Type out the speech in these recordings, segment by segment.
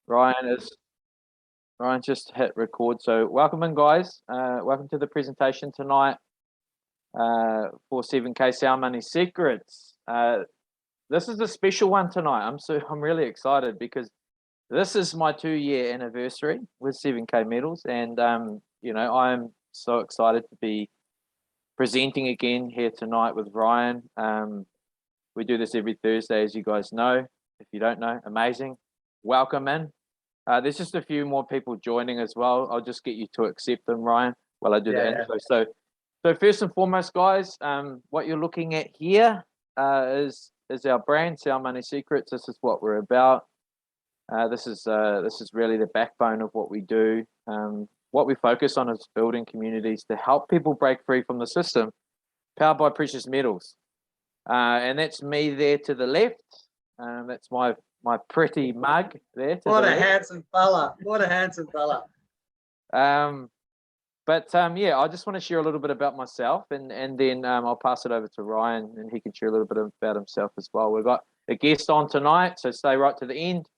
Ryan is Ryan just hit record. So welcome in, guys. Welcome to the presentation tonight for 7K Sound Money Secrets. This is a special one tonight. I'm really excited because this is my 2-year anniversary with 7K Metals, and I'm so excited to be presenting again here tonight with Ryan. We do this every Thursday, as you guys know. If you don't know, amazing. Welcome in. There's just a few more people joining as well. I'll just get you to accept them, Ryan, while I do the intro. So first and foremost, guys, what you're looking at here is our brand, Sound Money Secrets. This is what we're about. This is really the backbone of what we do. What we focus on is building communities to help people break free from the system, powered by precious metals. And that's me there to the left. That's my pretty mug there. What a handsome fella. What a handsome fella. Yeah, I just want to share a little bit about myself, and then I'll pass it over to Ryan, and he can share a little bit about himself as well. We've got a guest on tonight, so stay right to the end.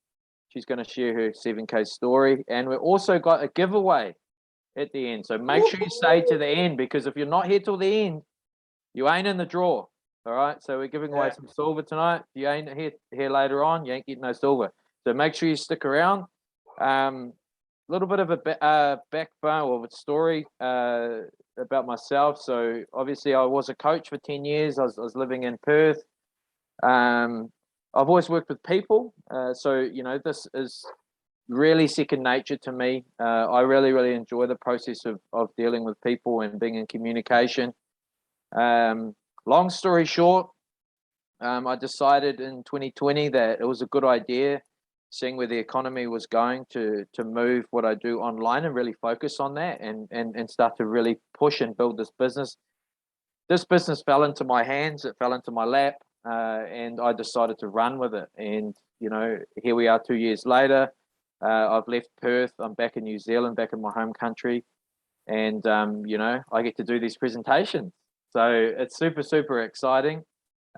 She's going to share her 7K story, and we've also got a giveaway at the end. So make sure you stay to the end, because if you're not here till the end, you ain't in the draw. All right, so we're giving away some silver tonight. If you ain't here later on, you ain't getting no silver. So make sure you stick around. A little bit of a backbone or a story about myself. So obviously I was a coach for 10 years. I was living in Perth. I've always worked with people. So, this is really second nature to me. I really, really enjoy the process of dealing with people and being in communication. Long story short, I decided in 2020 that it was a good idea, seeing where the economy was going, to move what I do online and really focus on that and start to really push and build this business. This business fell into my hands, it fell into my lap, and I decided to run with it. And, here we are 2 years later. I've left Perth, I'm back in New Zealand, back in my home country, and, I get to do these presentations. So it's super, super exciting.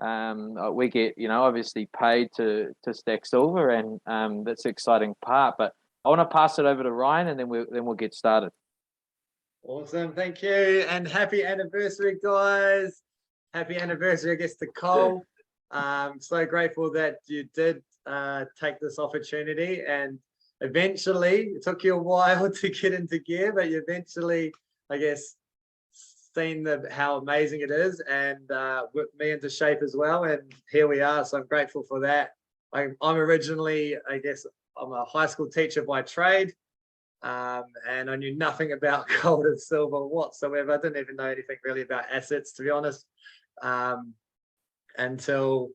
We get, obviously paid to stack silver, and that's the exciting part. But I want to pass it over to Ryan, and then we'll get started. Awesome, thank you, and happy anniversary, guys. Happy anniversary, I guess, to Cole. So grateful that you did take this opportunity, and eventually, it took you a while to get into gear, but you eventually, I guess, seen how amazing it is, and whipped me into shape as well, and here we are. So I'm grateful for that. I'm originally, I guess, I'm a high school teacher by trade, and I knew nothing about gold and silver whatsoever. I didn't even know anything really about assets, to be honest, until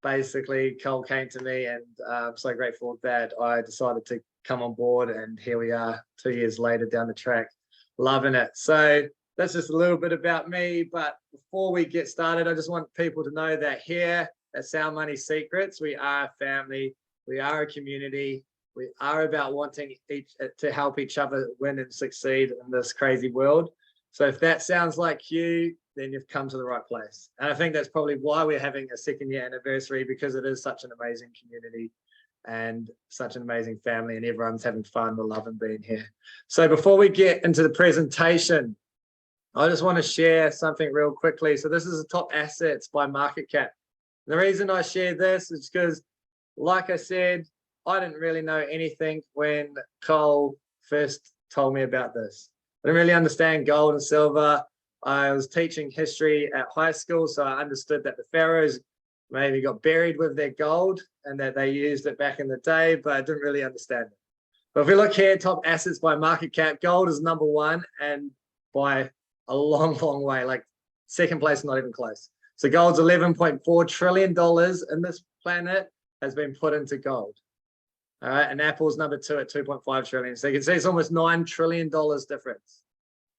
basically Cole came to me, and I'm so grateful that I decided to come on board, and here we are 2 years later down the track, loving it. So that's just a little bit about me. But before we get started, I just want people to know that here at Sound Money Secrets, we are a family, we are a community, we are about wanting to help each other win and succeed in this crazy world. So if that sounds like you, then you've come to the right place. And I think that's probably why we're having a 2nd year anniversary, because it is such an amazing community and such an amazing family, and everyone's having fun. We're loving being here. So before we get into the presentation, I just want to share something real quickly. So this is the top assets by market cap. And the reason I share this is because, like I said, I didn't really know anything when Cole first told me about this. I didn't really understand gold and silver. I was teaching history at high school, so I understood that the pharaohs maybe got buried with their gold and that they used it back in the day, but I didn't really understand it. But if we look here, top assets by market cap, gold is number 1, and by a long, long way, like second place, not even close. So gold's $11.4 trillion in this planet has been put into gold. All right, and Apple's number 2 at 2.5 trillion. So you can see it's almost $9 trillion difference.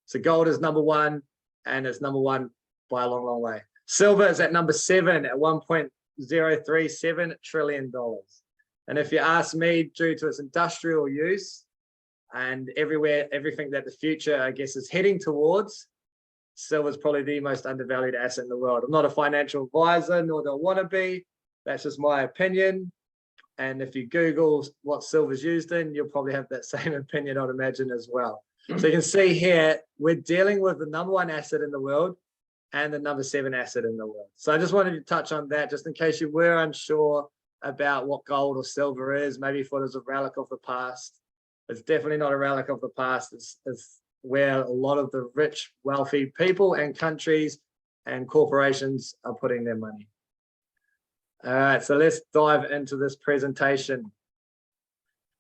So gold is number 1, and it's number 1 by a long, long way. Silver is at number 7 at $1.037 trillion. And if you ask me, due to its industrial use and everything that the future, I guess, is heading towards, silver is probably the most undervalued asset in the world. I'm not a financial advisor, nor do I want to be. That's just my opinion. And if you Google what silver is used in, you'll probably have that same opinion, I'd imagine, as well. So you can see here, we're dealing with the #1 asset in the world and the #7 asset in the world. So I just wanted to touch on that, just in case you were unsure about what gold or silver is, maybe thought it was a relic of the past. It's definitely not a relic of the past. It's where a lot of the rich, wealthy people and countries and corporations are putting their money. All right, so let's dive into this presentation.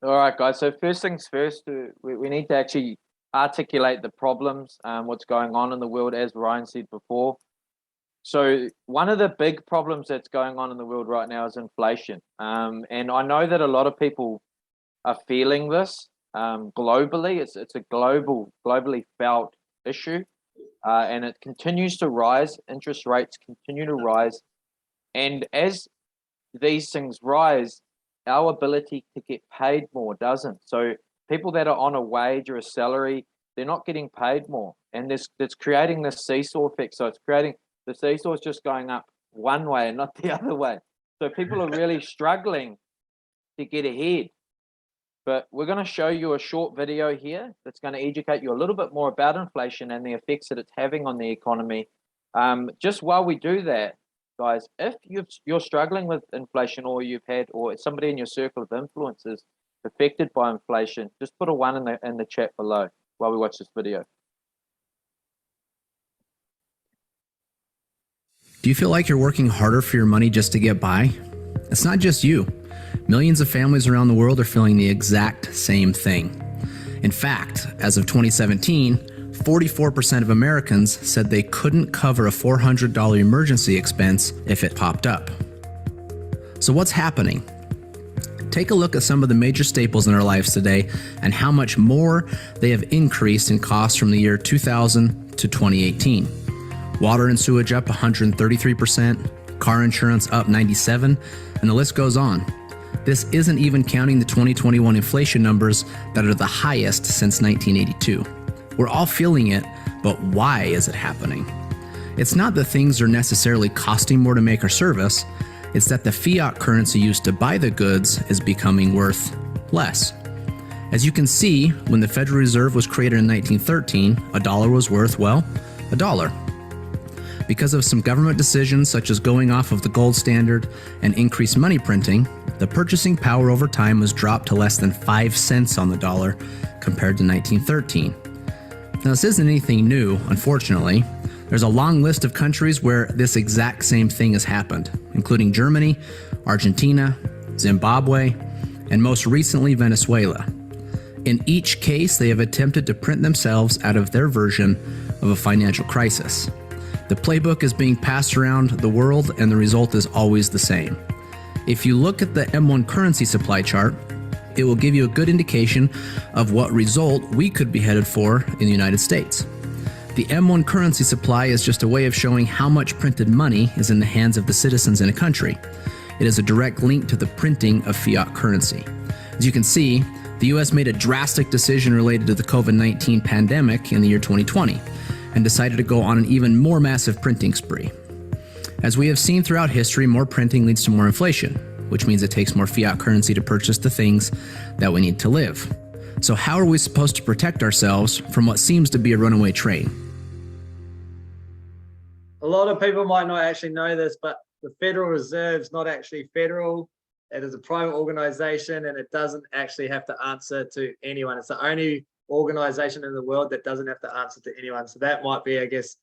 All right, guys. So first things first, we need to actually articulate the problems, what's going on in the world, as Ryan said before. So one of the big problems that's going on in the world right now is inflation. And I know that a lot of people are feeling this globally. It's a globally felt issue, and it continues to rise. Interest rates continue to rise. And as these things rise, our ability to get paid more doesn't. So people that are on a wage or a salary, they're not getting paid more. And it's creating this seesaw effect. So it's creating, the seesaw is just going up one way and not the other way. So people are really struggling to get ahead. But we're going to show you a short video here that's going to educate you a little bit more about inflation and the effects that it's having on the economy. Just while we do that, guys, if you're struggling with inflation, or you've had, or somebody in your circle of influence is affected by inflation, just put a 1 in the chat below while we watch this video. Do you feel like you're working harder for your money just to get by? It's not just you. Millions of families around the world are feeling the exact same thing. In fact, as of 2017, 44% of Americans said they couldn't cover a $400 emergency expense if it popped up. So what's happening? Take a look at some of the major staples in our lives today and how much more they have increased in costs from the year 2000 to 2018. Water and sewage up 133%, car insurance up 97%, and the list goes on. This isn't even counting the 2021 inflation numbers that are the highest since 1982. We're all feeling it, but why is it happening? It's not that things are necessarily costing more to make or service, it's that the fiat currency used to buy the goods is becoming worth less. As you can see, when the Federal Reserve was created in 1913, a dollar was worth, well, a dollar. Because of some government decisions such as going off of the gold standard and increased money printing, the purchasing power over time was dropped to less than 5 cents on the dollar compared to 1913. Now, this isn't anything new, unfortunately. There's a long list of countries where this exact same thing has happened, including Germany, Argentina, Zimbabwe, and most recently Venezuela. In each case, they have attempted to print themselves out of their version of a financial crisis. The playbook is being passed around the world, and the result is always the same. If you look at the M1 currency supply chart, it will give you a good indication of what result we could be headed for in the United States. The M1 currency supply is just a way of showing how much printed money is in the hands of the citizens in a country. It is a direct link to the printing of fiat currency. As you can see, the US made a drastic decision related to the COVID-19 pandemic in the year 2020 and decided to go on an even more massive printing spree. As we have seen throughout history, more printing leads to more inflation, which means it takes more fiat currency to purchase the things that we need to live. So how are we supposed to protect ourselves from what seems to be a runaway train? A lot of people might not actually know this, but the Federal Reserve is not actually federal. It is a private organization, and it doesn't actually have to answer to anyone. It's the only organization in the world that doesn't have to answer to anyone. So that might be, I guess,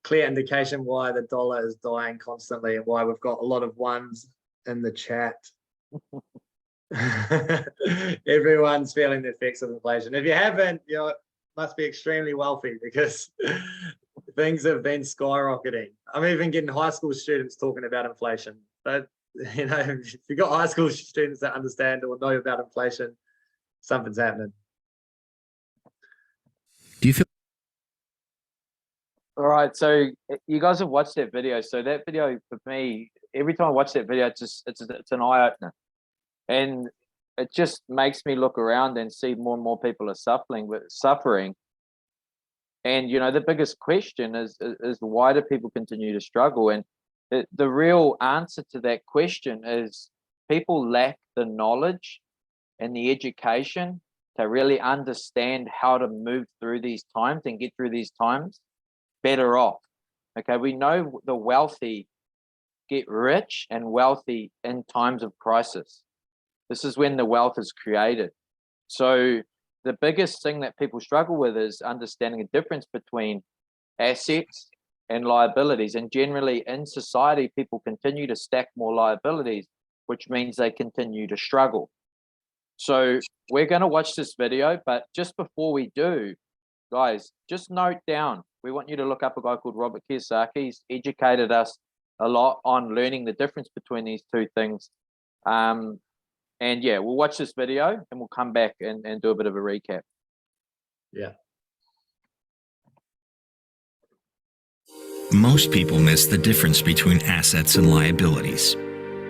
clear indication why the dollar is dying constantly and why we've got a lot of ones in the chat. Everyone's feeling the effects of inflation. If you haven't, must be extremely wealthy, because things have been skyrocketing. I'm even getting high school students talking about inflation. But if you've got high school students that understand or know about inflation, something's happening. Do you feel? All right, so you guys have watched that video. So that video, for me, every time I watch that video, it's an eye opener, and it just makes me look around and see more and more people are suffering. And the biggest question is why do people continue to struggle? And the real answer to that question is people lack the knowledge and the education to really understand how to move through these times and get through these times better off. Okay, we know the wealthy get rich and wealthy in times of crisis. This is when the wealth is created. So the biggest thing that people struggle with is understanding the difference between assets and liabilities. And generally in society, people continue to stack more liabilities, which means they continue to struggle. So we're going to watch this video, but just before we do, guys, just note down, we want you to look up a guy called Robert Kiyosaki. He's educated us a lot on learning the difference between these two things. And yeah, we'll watch this video and we'll come back and do a bit of a recap. Yeah. Most people miss the difference between assets and liabilities.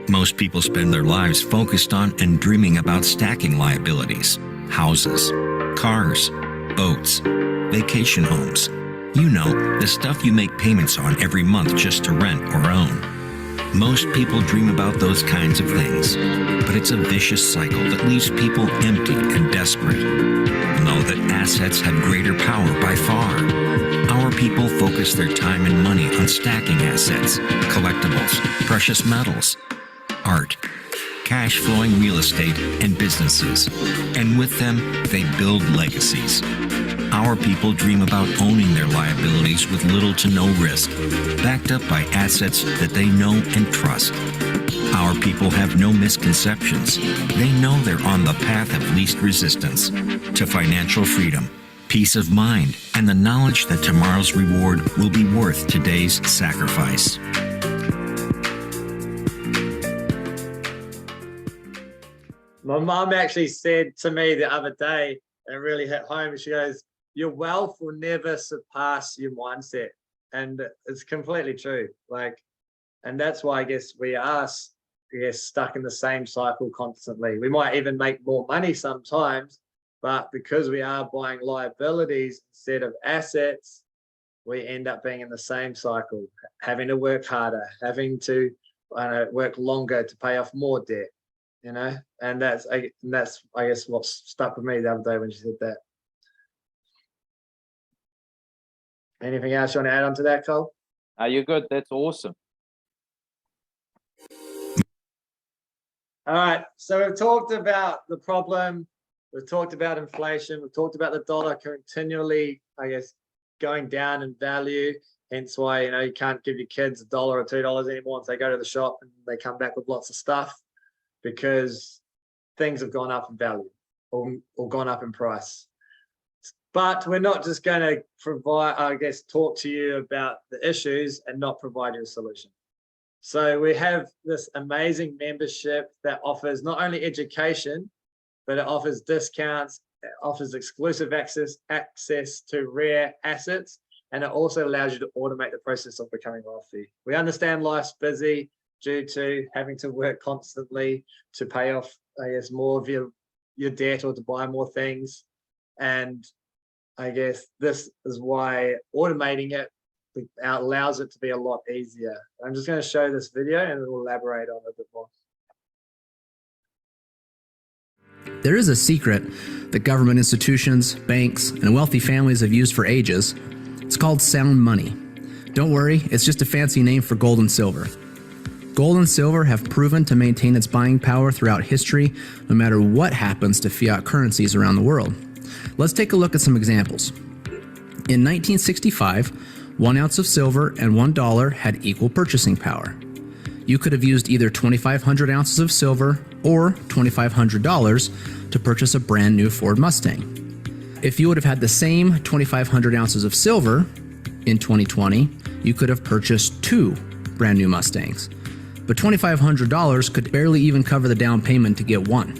Most people spend their lives focused on and dreaming about stacking liabilities, houses, cars, boats, vacation homes. You know, the stuff you make payments on every month just to rent or own. Most people dream about those kinds of things, but it's a vicious cycle that leaves people empty and desperate. Know that assets have greater power by far. Our people focus their time and money on stacking assets, collectibles, precious metals, art, cash-flowing real estate, and businesses. And with them, they build legacies. Our people dream about owning their liabilities with little to no risk, backed up by assets that they know and trust. Our people have no misconceptions. They know they're on the path of least resistance to financial freedom, peace of mind, and the knowledge that tomorrow's reward will be worth today's sacrifice. My mom actually said to me the other day, and it really hit home, she goes, your wealth will never surpass your mindset. And it's completely true. And that's why I guess we are stuck in the same cycle constantly. We might even make more money sometimes, but because we are buying liabilities instead of assets, we end up being in the same cycle, having to work harder, having to work longer to pay off more debt, and that's I guess what stuck with me the other day when she said that. Anything else you want to add on to that, Cole? You're good. That's awesome. All right. So we've talked about the problem. We've talked about inflation. We've talked about the dollar continually, going down in value. Hence why, you can't give your kids $1 or $2 anymore once they go to the shop and they come back with lots of stuff, because things have gone up in value or gone up in price. But we're not just going to talk to you about the issues and not provide you a solution. So we have this amazing membership that offers not only education, but it offers discounts, it offers exclusive access to rare assets, and it also allows you to automate the process of becoming wealthy. We understand life's busy due to having to work constantly to pay off, more of your debt or to buy more things. And I guess this is why automating it allows it to be a lot easier. I'm just going to show this video and we'll elaborate on it a bit more. There is a secret that government institutions, banks, and wealthy families have used for ages. It's called sound money. Don't worry, it's just a fancy name for gold and silver. Gold and silver have proven to maintain its buying power throughout history, no matter what happens to fiat currencies around the world. Let's take a look at some examples. In 1965, 1 ounce of silver and $1 had equal purchasing power. You could have used either 2,500 ounces of silver or $2,500 to purchase a brand new Ford Mustang. If you would have had the same 2,500 ounces of silver in 2020, you could have purchased 2 brand new Mustangs. But $2,500 could barely even cover the down payment to get one.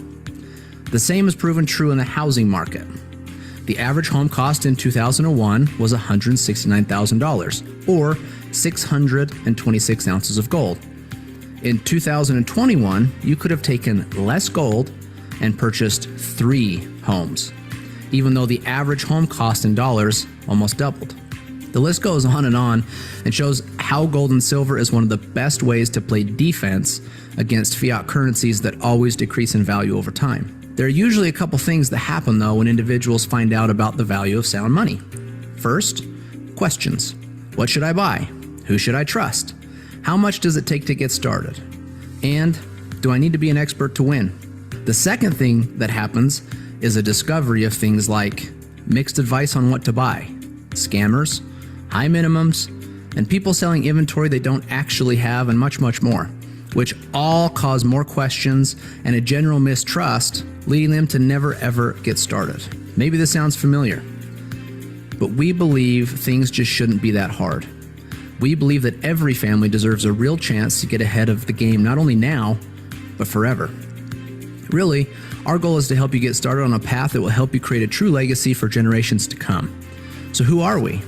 The same is proven true in the housing market. The average home cost in 2001 was $169,000, or 626 ounces of gold. In 2021, you could have taken less gold and purchased 3 homes, even though the average home cost in dollars almost doubled. The list goes on and shows how gold and silver is one of the best ways to play defense against fiat currencies that always decrease in value over time. There are usually a couple things that happen though when individuals find out about the value of sound money. First, questions. What should I buy? Who should I trust? How much does it take to get started? And do I need to be an expert to win? The second thing that happens is a discovery of things like mixed advice on what to buy, scammers, high minimums, and people selling inventory they don't actually have, and much, much more, which all cause more questions and a general mistrust, leading them to never ever get started. Maybe this sounds familiar, but we believe things just shouldn't be that hard. We believe that every family deserves a real chance to get ahead of the game, not only now, but forever. Really, our goal is to help you get started on a path that will help you create a true legacy for generations to come. So who are we?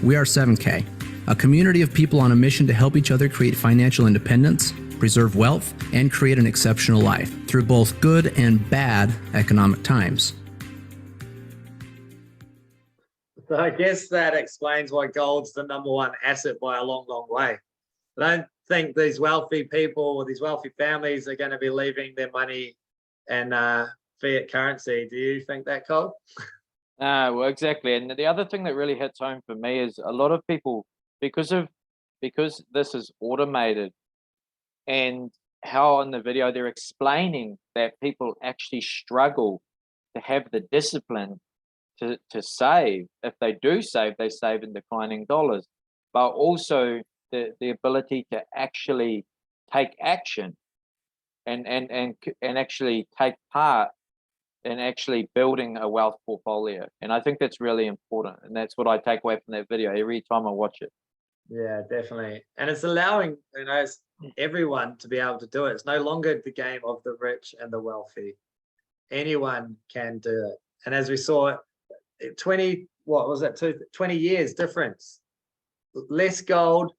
We are 7K, a community of people on a mission to help each other create financial independence, preserve wealth, and create an exceptional life through both good and bad economic times. So I guess that explains why gold's the #1 asset by a long, long way. I don't think these wealthy people or these wealthy families are going to be leaving their money in fiat currency. Do you think that, Cole? Well, exactly. And the other thing that really hits home for me is a lot of people, because this is automated, and how in the video they're explaining that people actually struggle to have the discipline to save. If they do save, they save in declining dollars, but also the ability to actually take action and actually take part in actually building a wealth portfolio. And I think that's really important, and that's what I take away from that video every time I watch it. Yeah, definitely. And it's allowing, everyone to be able to do it. It's no longer the game of the rich and the wealthy. Anyone can do it. And as we saw, 20 years difference, less gold,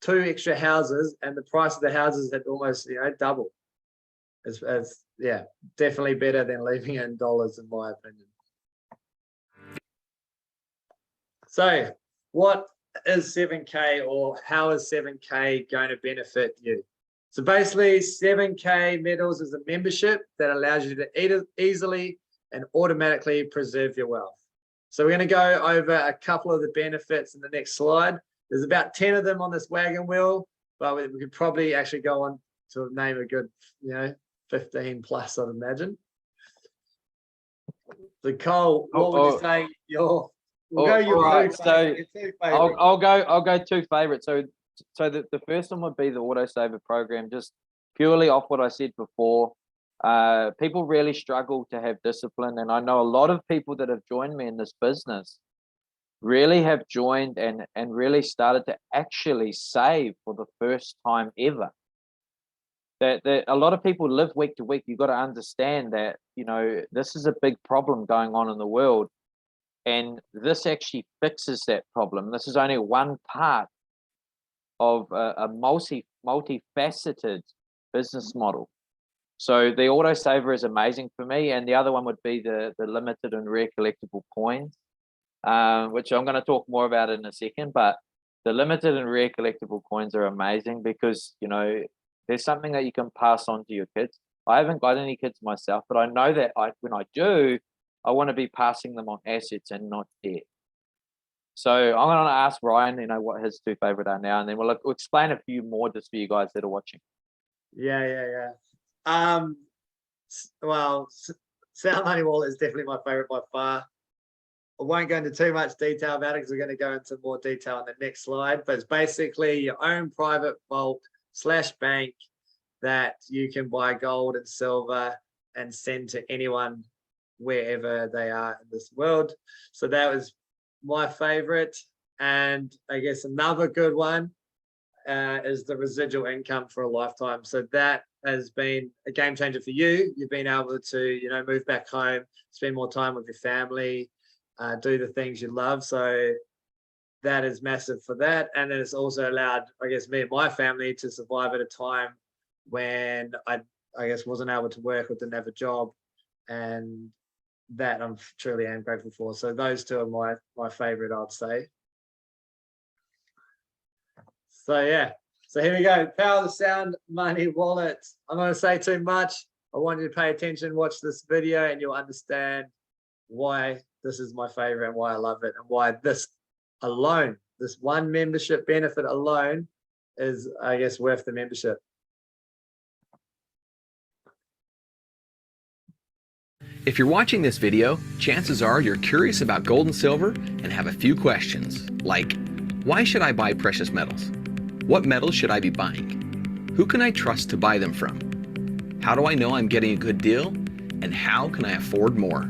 2 extra houses, and the price of the houses had almost doubled. It's yeah, definitely better than leaving it in dollars, in my opinion. So what is 7K, or how is 7K going to benefit you? So basically, 7K Metals is a membership that allows you to easily and automatically preserve your wealth. So we're going to go over a couple of the benefits in the next slide. There's about 10 of them on this wagon wheel, but we could probably actually go on to name a good, 15 plus, I'd imagine. So Cole, what would you say your I'll go 2 favorites. So the first one would be the autosaver program, just purely off what I said before. People really struggle to have discipline, and I know a lot of people that have joined me in this business really have joined and really started to actually save for the first time ever. That a lot of people live week to week. You've got to understand that this is a big problem going on in the world, and this actually fixes that problem. This is only one part of a multifaceted business model. So the autosaver is amazing for me, and the other one would be the limited and rare collectible coins, which I'm going to talk more about in a second. But the limited and rare collectible coins are amazing because there's something that you can pass on to your kids. I haven't got any kids myself, but I know that when I do, I want to be passing them on assets and not debt. So I'm going to ask Ryan, what his 2 favorite are now, and then we'll explain a few more just for you guys that are watching. Yeah. Well, Sound Money Wallet is definitely my favorite by far. I won't go into too much detail about it because we're going to go into more detail on the next slide, but it's basically your own private vault / bank that you can buy gold and silver and send to anyone wherever they are in this world. So that was my favorite. And I guess another good one is the residual income for a lifetime. So that has been a game changer for you. You've been able to, move back home, spend more time with your family, do the things you love. So that is massive for that. And then it's also allowed, I guess, me and my family to survive at a time when I guess wasn't able to work or didn't have a job. And that I'm truly am grateful for. So those 2 are my favorite, I'd say. So yeah, so here we go. Power of the Sound Money Wallet. I'm not going to say too much. I want you to pay attention, watch this video, and you'll understand why this is my favorite and why I love it, and why this alone, this one membership benefit alone is, I guess, worth the membership. If you're watching this video, chances are you're curious about gold and silver and have a few questions, like, why should I buy precious metals? What metals should I be buying? Who can I trust to buy them from? How do I know I'm getting a good deal? And how can I afford more?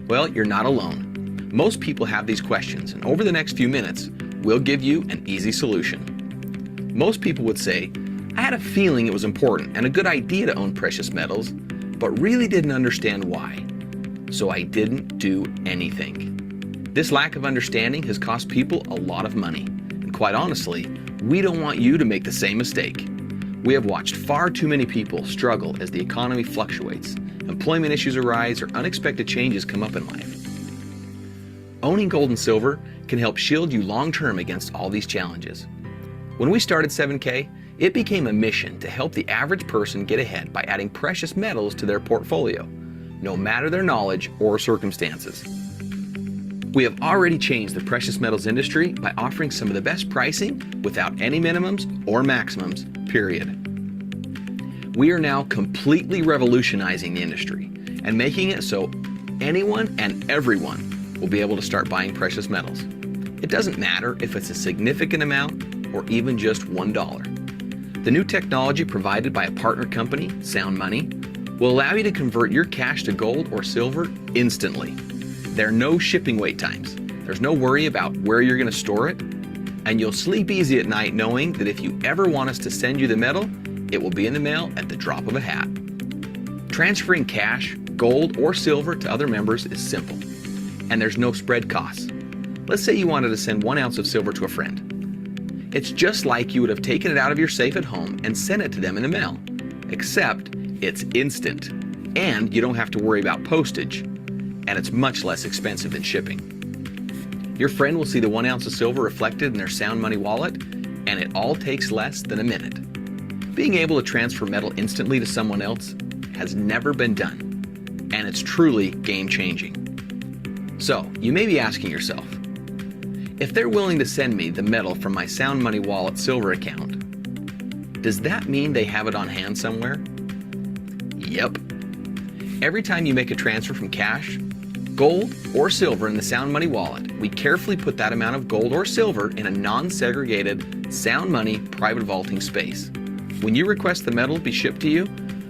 Well, you're not alone. Most people have these questions, and over the next few minutes, we'll give you an easy solution. Most people would say, I had a feeling it was important and a good idea to own precious metals, but really didn't understand why. So I didn't do anything. This lack of understanding has cost people a lot of money. And quite honestly, we don't want you to make the same mistake. We have watched far too many people struggle as the economy fluctuates, employment issues arise, or unexpected changes come up in life. Owning gold and silver can help shield you long-term against all these challenges. When we started 7K, it became a mission to help the average person get ahead by adding precious metals to their portfolio, no matter their knowledge or circumstances. We have already changed the precious metals industry by offering some of the best pricing without any minimums or maximums, period. We are now completely revolutionizing the industry and making it so anyone and everyone will be able to start buying precious metals. It doesn't matter if it's a significant amount or even just $1. The new technology provided by a partner company, Sound Money, will allow you to convert your cash to gold or silver instantly. There are no shipping wait times. There's no worry about where you're going to store it, and you'll sleep easy at night knowing that if you ever want us to send you the metal, it will be in the mail at the drop of a hat. Transferring cash, gold, or silver to other members is simple, and there's no spread costs. Let's say you wanted to send 1 ounce of silver to a friend. It's just like you would have taken it out of your safe at home and sent it to them in the mail, except it's instant, and you don't have to worry about postage, and it's much less expensive than shipping. Your friend will see the 1 ounce of silver reflected in their Sound Money wallet, and it all takes less than a minute. Being able to transfer metal instantly to someone else has never been done, and it's truly game-changing. So, you may be asking yourself, if they're willing to send me the metal from my Sound Money wallet silver account, does that mean they have it on hand somewhere? Yep. Every time you make a transfer from cash, gold, or silver in the Sound Money wallet, we carefully put that amount of gold or silver in a non-segregated Sound Money private vaulting space. When you request the metal be shipped to you,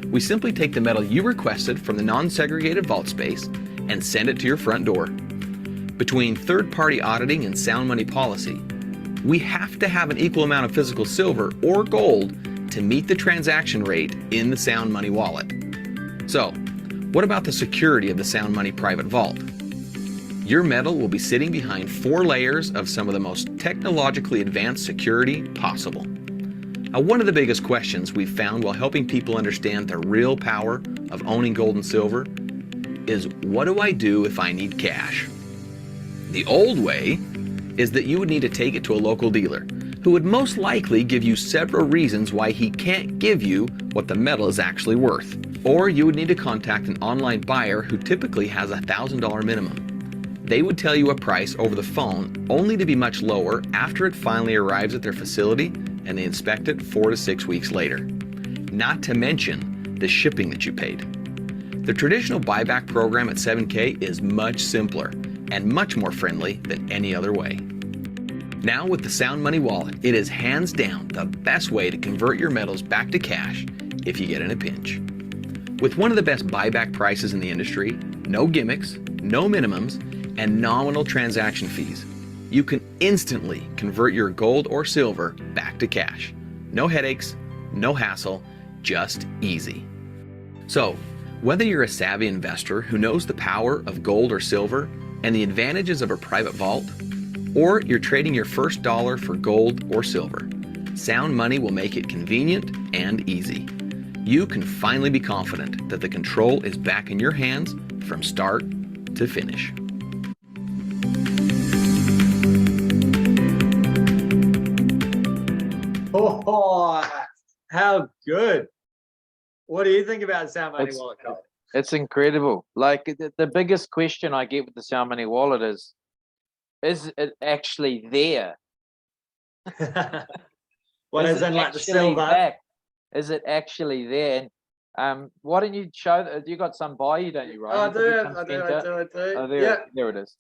we simply take the metal you requested from the non-segregated vault space and send it to your front door. Between third-party auditing and Sound Money policy, we have to have an equal amount of physical silver or gold to meet the transaction rate in the Sound Money wallet. So, what about the security of the Sound Money private vault? Your metal will be sitting behind 4 layers of some of the most technologically advanced security possible. Now, one of the biggest questions we've found while helping people understand the real power of owning gold and silver is, what do I do if I need cash? The old way is that you would need to take it to a local dealer, who would most likely give you several reasons why he can't give you what the metal is actually worth. Or you would need to contact an online buyer who typically has a $1,000 minimum. They would tell you a price over the phone, only to be much lower after it finally arrives at their facility and they inspect it 4 to 6 weeks later. Not to mention the shipping that you paid. The traditional buyback program at 7K is much simpler and much more friendly than any other way. Now with the Sound Money wallet, it is hands down the best way to convert your metals back to cash if you get in a pinch. With one of the best buyback prices in the industry, no gimmicks, no minimums, and nominal transaction fees, you can instantly convert your gold or silver back to cash. No headaches, no hassle, just easy. So, whether you're a savvy investor who knows the power of gold or silver and the advantages of a private vault, or you're trading your first dollar for gold or silver, Sound Money will make it convenient and easy. You can finally be confident that the control is back in your hands from start to finish. Oh, how good. What do you think about Sound Money It's- Wallet, Cole? It's incredible. Like the biggest question I get with the Sound Money Wallet is it actually there? What Is is it in like the actually silver? back? Is it actually there? And why don't you show? You got some by you, don't you, Oh, I Ryan? do, Have you I come do, sent I out? do, I do. Oh, there, Yeah, there it is.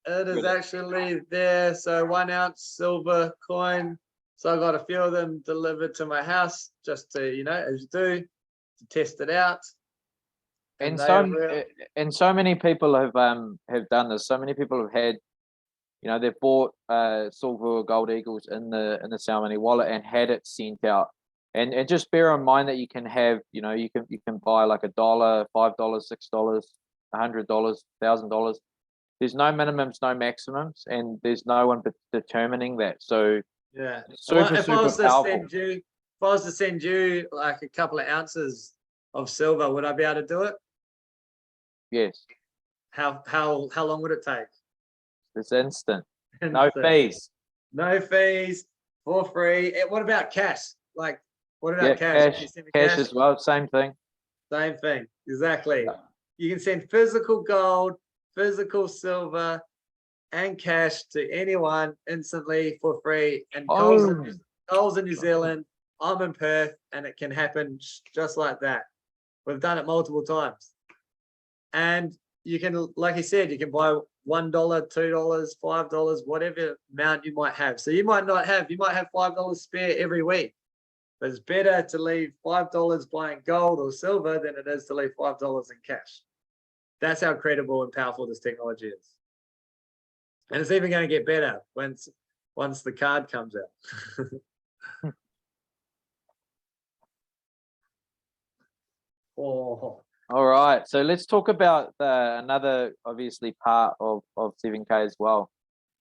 it is Good. actually there. So 1 ounce silver coin. So I got a few of them delivered to my house just to, as you do, to test it out. And they so are real. and so many people have done this. So many people have had, they've bought silver or gold eagles in the Sound Money Wallet and had it sent out. And just bear in mind that you can have, you can buy like $1, $5, $6, $100, $1,000. There's no minimums, no maximums, and there's no one determining that. So Yeah. super, If I super was to powerful. send you like a couple of ounces of silver, would I be able to do it? Yes, How long would it take? it's instant. No Instant. fees. No fees, for free. What about cash? Like, what about Yeah, cash? Can cash, you send me cash as well. Same thing. Same thing, exactly. Yeah. You can send physical gold, physical silver, and cash to anyone instantly for free. And Coles in New Zealand, I'm in Perth, and it can happen just like that. We've done it multiple times. And you can, like you said, you can buy $1, $2, $5, whatever amount you might have. So you might have $5 spare every week. But it's better to leave $5 buying gold or silver than it is to leave $5 in cash. That's how credible and powerful this technology is. And it's even going to get better once the card comes out. Oh. All right, so let's talk about another obviously part of 7K as well.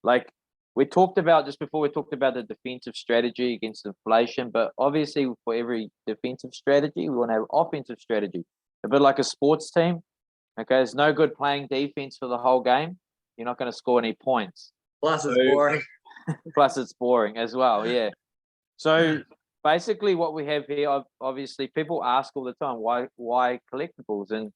Like we talked about just before, we talked about the defensive strategy against inflation, but obviously for every defensive strategy, we want to have offensive strategy. A bit like a sports team. Okay, it's no good playing defense for the whole game. You're not going to score any points. Plus, it's boring. Plus, it's boring as well. Yeah. So basically, what we have here, obviously, people ask all the time, why collectibles? And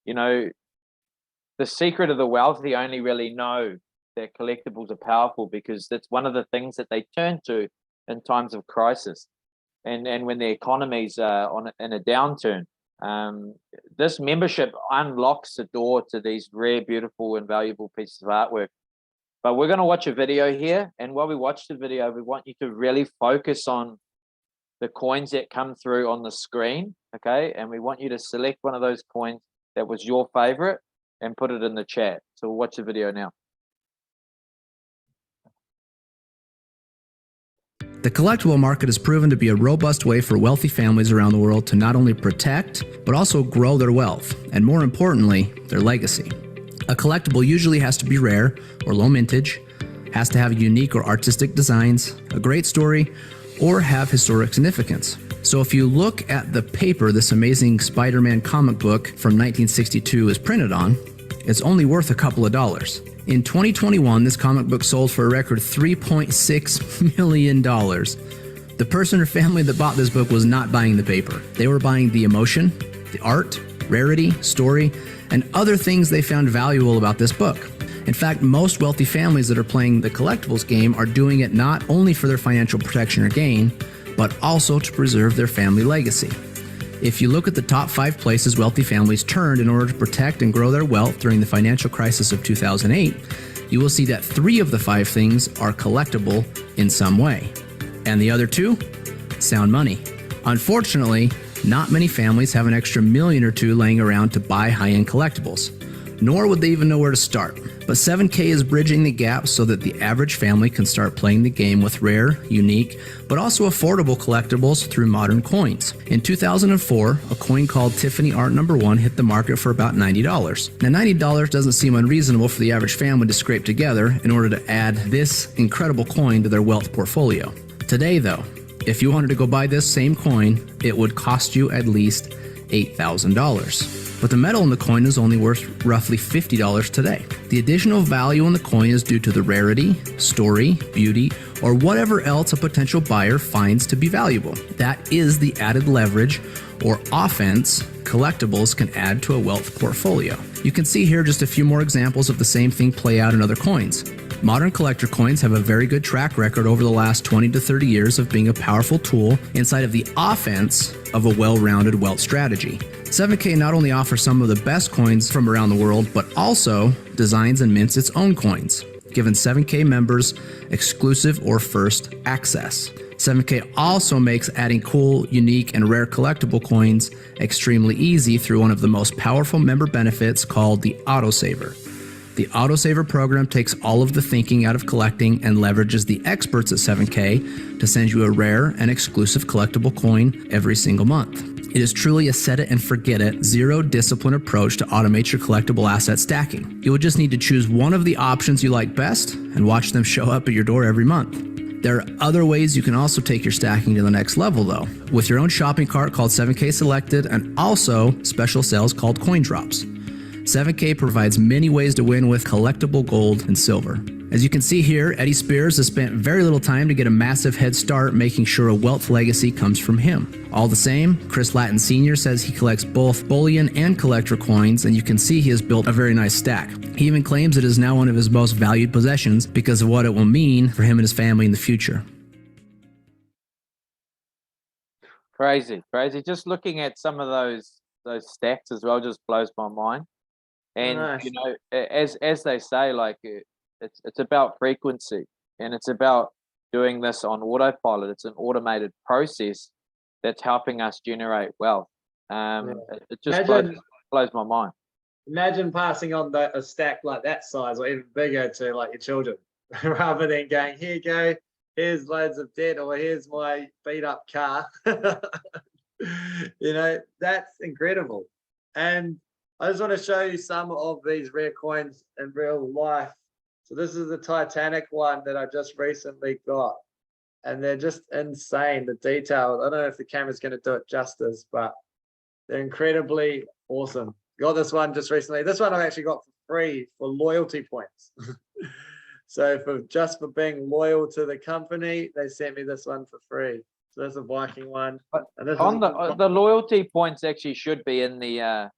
the secret of the wealthy only really know that collectibles are powerful because that's one of the things that they turn to in times of crisis, and when the economy's in a downturn. This membership unlocks the door to these rare, beautiful, and valuable pieces of artwork. But we're going to watch a video here, and while we watch the video, we want you to really focus on the coins that come through on the screen, okay? And we want you to select one of those coins that was your favorite and put it in the chat. So we'll watch the video now. The collectible market has proven to be a robust way for wealthy families around the world to not only protect, but also grow their wealth, and more importantly, their legacy. A collectible usually has to be rare or low mintage, has to have unique or artistic designs, a great story, or have historic significance. So if you look at the paper this amazing Spider-Man comic book from 1962 is printed on, it's only worth a couple of dollars. In 2021, this comic book sold for a record $3.6 million. The person or family that bought this book was not buying the paper. They were buying the emotion, the art, rarity, story, and other things they found valuable about this book. In fact, most wealthy families that are playing the collectibles game are doing it not only for their financial protection or gain, but also to preserve their family legacy. If you look at the top 5 places wealthy families turned in order to protect and grow their wealth during the financial crisis of 2008, you will see that 3 of the 5 things are collectible in some way. And the other 2? Sound money. Unfortunately, not many families have an extra $1 million or $2 million laying around to buy high-end collectibles, nor would they even know where to start. But 7K is bridging the gap so that the average family can start playing the game with rare, unique, but also affordable collectibles through modern coins. In 2004, a coin called Tiffany Art No. 1 hit the market for about $90. Now $90 doesn't seem unreasonable for the average family to scrape together in order to add this incredible coin to their wealth portfolio. Today though, if you wanted to go buy this same coin, it would cost you at least $8,000. but the metal in the coin is only worth roughly $50 today. The additional value in the coin is due to the rarity, story, beauty, or whatever else a potential buyer finds to be valuable. That is the added leverage or offense collectibles can add to a wealth portfolio. You can see here just a few more examples of the same thing play out in other coins. Modern collector coins have a very good track record over the last 20 to 30 years of being a powerful tool inside of the offense of a well-rounded wealth strategy. 7K not only offers some of the best coins from around the world, but also designs and mints its own coins, giving 7K members exclusive or first access. 7K also makes adding cool, unique, and rare collectible coins extremely easy through one of the most powerful member benefits called the Autosaver. The Autosaver program takes all of the thinking out of collecting and leverages the experts at 7K to send you a rare and exclusive collectible coin every single month. It is truly a set it and forget it, zero discipline approach to automate your collectible asset stacking. You will just need to choose one of the options you like best and watch them show up at your door every month. There are other ways you can also take your stacking to the next level though, with your own shopping cart called 7K Selected and also special sales called Coin Drops. 7K provides many ways to win with collectible gold and silver. As you can see here, Eddie Spears has spent very little time to get a massive head start making sure a wealth legacy comes from him. All the same, Chris Lattin Sr. says he collects both bullion and collector coins, and you can see he has built a very nice stack. He even claims it is now one of his most valued possessions because of what it will mean for him and his family in the future. Crazy. Just looking at some of those stacks as well just blows my mind. And Nice. you know, as they say, like it's about frequency, and it's about doing this on autopilot. It's an automated process that's helping us generate wealth. It just blows my mind. Imagine passing on a stack like that size or even bigger to like your children, rather than going, here you go, here's loads of debt, or here's my beat up car. You know, that's incredible. And I just want to show you some of these rare coins in real life. So this is the Titanic one that I just recently got, and they're just insane. The detail, I don't know if the camera's going to do it justice, but they're incredibly awesome. Got this one just recently. This one I actually got for free for loyalty points. So just for being loyal to the company, they sent me this one for free. So that's a Viking one. And this On the loyalty points actually should be in the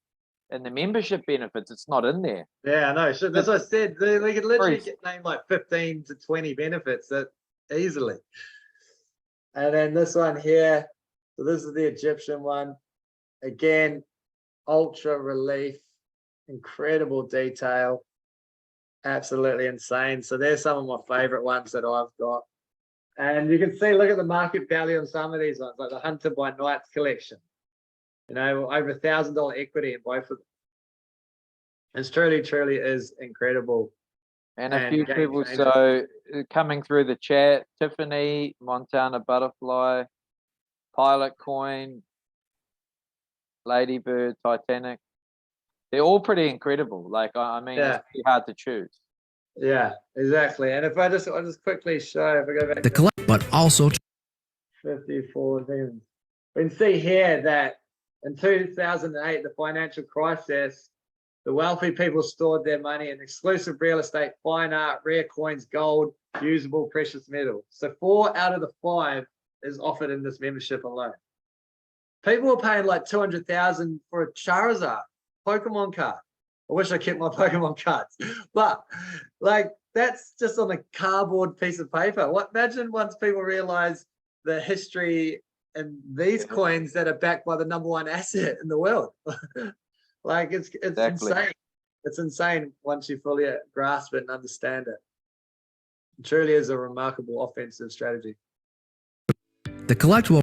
membership benefits. It's not in there. Yeah, I know. That's what I said. They could literally get named like 15 to 20 benefits that easily. And then this one here. So this is the Egyptian one. Again, ultra relief, incredible detail, absolutely insane. So there's some of my favorite ones that I've got. And you can see, look at the market value on some of these ones, like the Hunter by Knights collection. You know, over $1,000 equity in both of them. It's truly is incredible. And a few people, so coming through the chat, Tiffany, Montana Butterfly, Pilot Coin, Ladybird, Titanic. They're all pretty incredible. Like, I mean, it's pretty hard to choose. Yeah, exactly. And if I'll just quickly show, if I go back The collect, but also 54 things. We can see here that in 2008, the financial crisis, the wealthy people stored their money in exclusive real estate, fine art, rare coins, gold, usable precious metal. So 4 out of the 5 is offered in this membership alone. People were paying like $200,000 for a Charizard Pokemon card. I wish I kept my Pokemon cards, but like that's just on a cardboard piece of paper. Imagine once people realize the history and these coins that are backed by the #1 asset in the world. Like it's insane. It's insane once you fully grasp it and understand it. It truly is a remarkable offensive strategy. the collectible.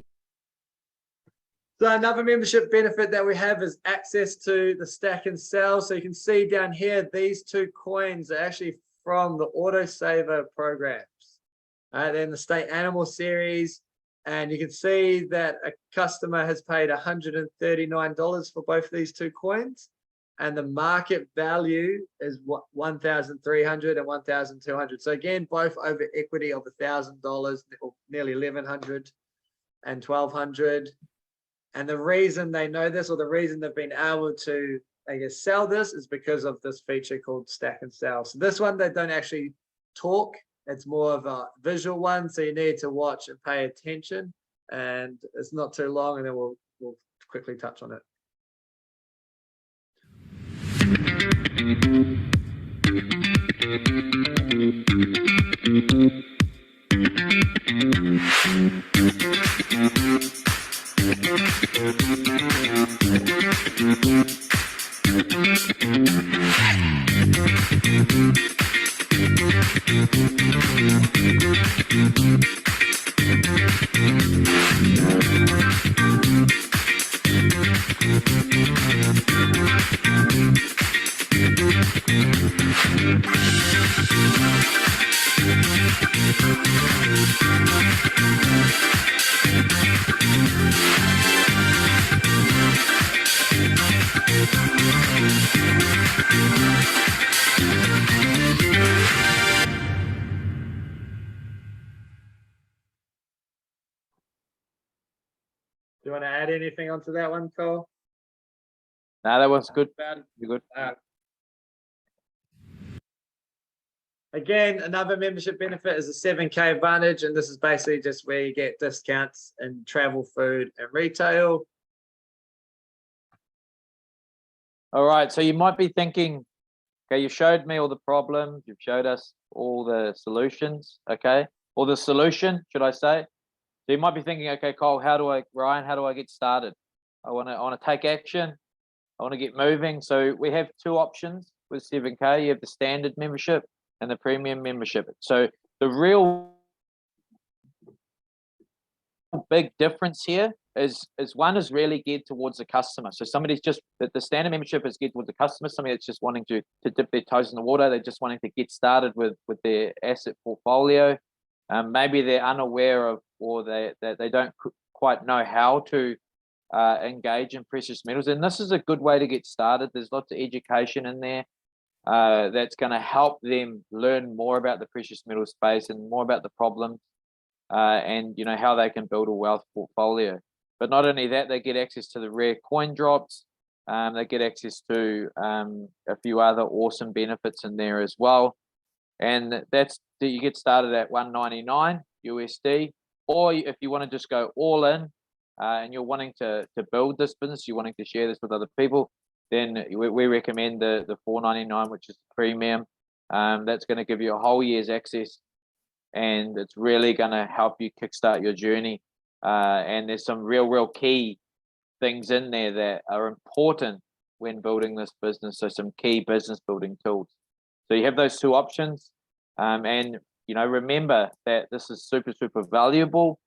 So another membership benefit that we have is access to the stack and sell. So you can see down here, these 2 coins are actually from the Autosaver programs. Then the State Animal Series. And you can see that a customer has paid $139 for both of these 2 coins. And the market value is $1,300 and $1,200. So again, both over equity of $1,000, or nearly $1,100 and $1,200. And the reason they know this, or the reason they've been able to, I guess, sell this, is because of this feature called stack and sell. So this one, they don't actually talk. It's more of a visual one. So you need to watch and pay attention. And it's not too long, and then we'll quickly touch on it. Do you want to add anything onto that one, Cole? No, that was good. About it? You're good. Again, another membership benefit is a 7K advantage, and this is basically just where you get discounts in travel, food, and retail. All right, so you might be thinking, okay, you showed me all the problems, you've showed us all the solutions, okay, or the solution, should I say? So you might be thinking, okay, Cole, Ryan, how do I get started? I want to take action. I want to get moving. So we have two options with 7K. You have the standard membership and the premium membership. So the real big difference here is one is really geared towards the customer. So somebody's just the standard membership is geared towards the customer. Somebody that's just wanting to dip their toes in the water. They're just wanting to get started with their asset portfolio. Maybe they're unaware of, or they don't quite know how to engage in precious metals. And this is a good way to get started. There's lots of education in there that's going to help them learn more about the precious metal space and more about the problems and how they can build a wealth portfolio. But not only that, they get access to the rare coin drops. They get access to a few other awesome benefits in there as well. And you get started at $199 USD, or if you want to just go all in and you're wanting to build this business, you're wanting to share this with other people, then we recommend the $499, which is premium. That's going to give you a whole year's access, and it's really going to help you kickstart your journey. And there's some real key things in there that are important when building this business. So some key business building tools. So you have those two options, and remember that this is super valuable.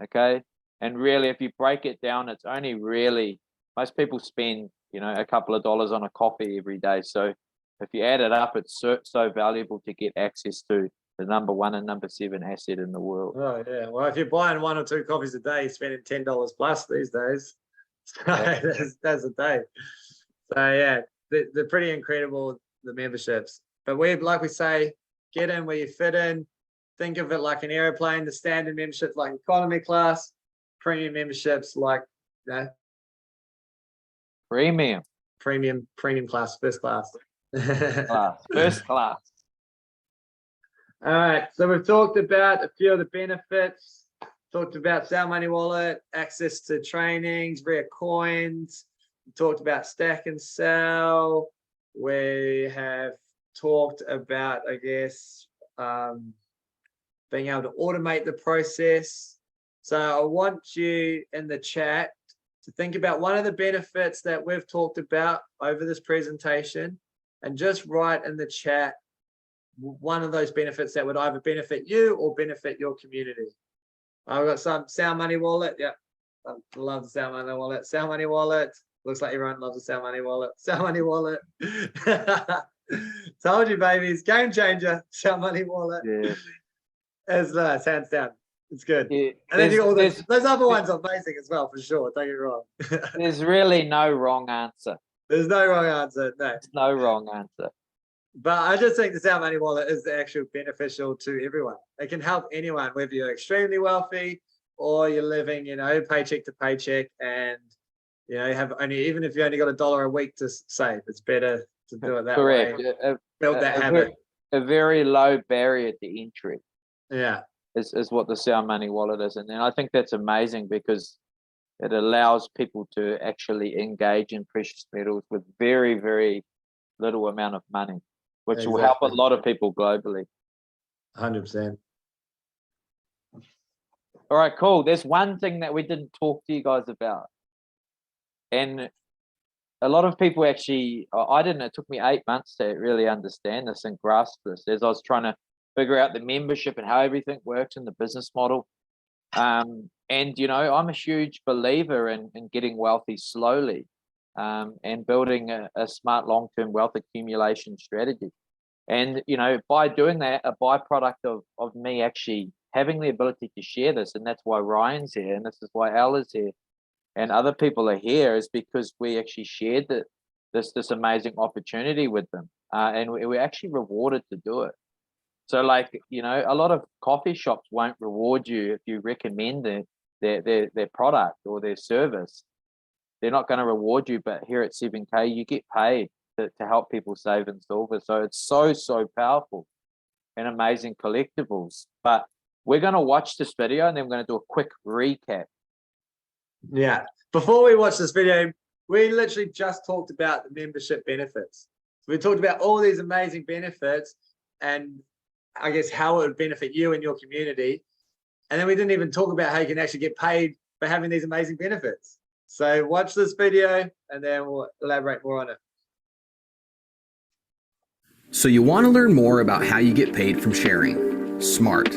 Okay, and really, if you break it down, it's only really, most people spend a couple of dollars on a coffee every day. So if you add it up, it's so valuable to get access to the number 1 and number 7 asset in the world. Oh yeah, well, if you're buying 1 or 2 coffees a day, you're spending $10 plus these days. So Yeah. that's a day. So yeah, they're pretty incredible, the memberships. But like we say, get in where you fit in. Think of it like an airplane. The standard membership like economy class, premium memberships like Premium class, first class. first class. All right, so we've talked about a few of the benefits, talked about Sell Money Wallet, access to trainings, rare coins, we talked about stack and sell, we have talked about, I guess, being able to automate the process. So I want you in the chat to think about one of the benefits that we've talked about over this presentation, and just write in the chat one of those benefits that would either benefit you or benefit your community. I've got some Sell Money Wallet. Yeah, I love the Sell Money Wallet. Sell Money Wallet. Looks like everyone loves the Sell Money Wallet. Sell Money Wallet. Told you, babies. Game changer. Sell Money Wallet. Yeah. It's hands down. It's good. Yeah. And then you all those other ones are amazing as well, for sure. Don't get me wrong. There's really no wrong answer. There's no wrong answer. No. There's no wrong answer. But I just think the Sell Money Wallet is actually beneficial to everyone. It can help anyone, whether you're extremely wealthy, or you're living, paycheck to paycheck, and have only, even if you only got $1 a week to save, it's better to do it that Correct. way. Build that habit. A very low barrier to entry. Yeah. Is what the Sound Money Wallet is, and I think that's amazing because it allows people to actually engage in precious metals with very, very little amount of money, which will help a lot of people globally. 100%. All right, cool. There's one thing that we didn't talk to you guys about, and a lot of people actually, I didn't. It took me 8 months to really understand this and grasp this as I was trying to figure out the membership and how everything works in the business model. And I'm a huge believer in getting wealthy slowly, and building a smart long-term wealth accumulation strategy. And by doing that, a byproduct of me actually having the ability to share this, and that's why Ryan's here, and this is why Al is here, and other people are here, is because we actually shared this amazing opportunity with them, and we're actually rewarded to do it. So, like, a lot of coffee shops won't reward you if you recommend their product or their service. They're not going to reward you, but here at 7K, you get paid to help people save in silver. So it's so powerful and amazing collectibles. But we're going to watch this video, and then we're going to do a quick recap. Yeah. Before we watch this video, we literally just talked about the membership benefits. So we talked about all these amazing benefits and I guess how it would benefit you and your community. And then we didn't even talk about how you can actually get paid for having these amazing benefits. So watch this video and then we'll elaborate more on it. So you want to learn more about how you get paid from sharing? Smart.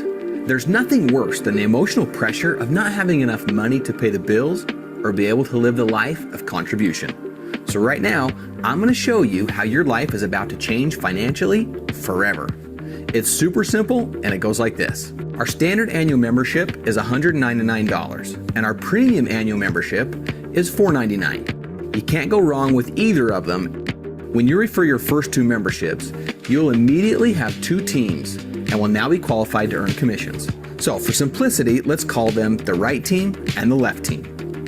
There's nothing worse than the emotional pressure of not having enough money to pay the bills or be able to live the life of contribution. So right now, I'm going to show you how your life is about to change financially forever. It's super simple, and it goes like this. Our standard annual membership is $199, and our premium annual membership is $499. You can't go wrong with either of them. When you refer your first 2 memberships, you'll immediately have 2 teams and will now be qualified to earn commissions. So for simplicity, let's call them the right team and the left team.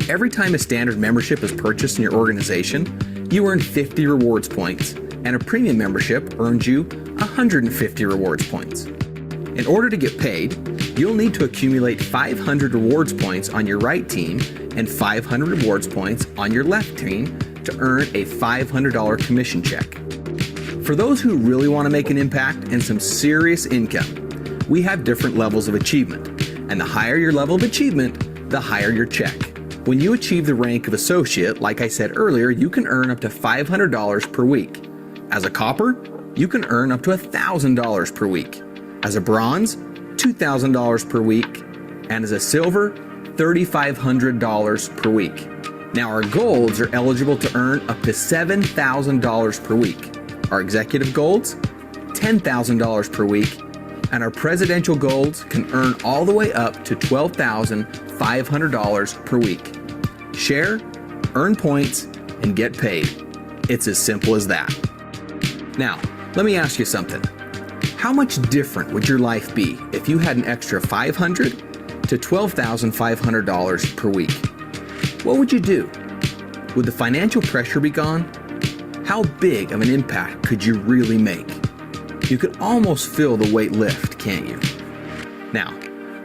Every time a standard membership is purchased in your organization, you earn 50 rewards points, and a premium membership earns you 150 rewards points. In order to get paid, you'll need to accumulate 500 rewards points on your right team and 500 rewards points on your left team to earn a $500 commission check. For those who really want to make an impact and some serious income, we have different levels of achievement, and the higher your level of achievement, the higher your check. When you achieve the rank of associate, like I said earlier, you can earn up to $500 per week. As a copper, you can earn up to $1,000 per week. As a bronze, $2,000 per week. And as a silver, $3,500 per week. Now our golds are eligible to earn up to $7,000 per week. Our executive golds, $10,000 per week. And our presidential golds can earn all the way up to $12,500 per week. Share, earn points, and get paid. It's as simple as that. Now, let me ask you something. How much different would your life be if you had an extra $500 to $12,500 per week? What would you do? Would the financial pressure be gone? How big of an impact could you really make? You could almost feel the weight lift, can't you? Now,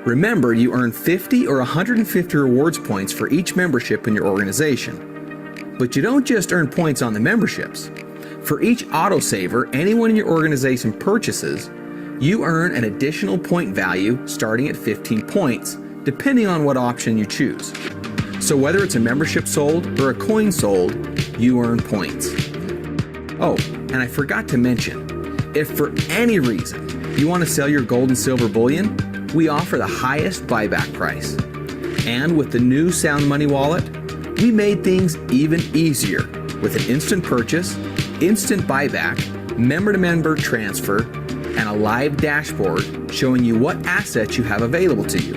remember you earn 50 or 150 rewards points for each membership in your organization. But you don't just earn points on the memberships. For each autosaver anyone in your organization purchases, you earn an additional point value starting at 15 points, depending on what option you choose. So whether it's a membership sold or a coin sold, you earn points. Oh, and I forgot to mention, if for any reason you want to sell your gold and silver bullion, we offer the highest buyback price. And with the new Sound Money Wallet, we made things even easier with an instant purchase, instant buyback, member-to-member transfer, and a live dashboard showing you what assets you have available to you.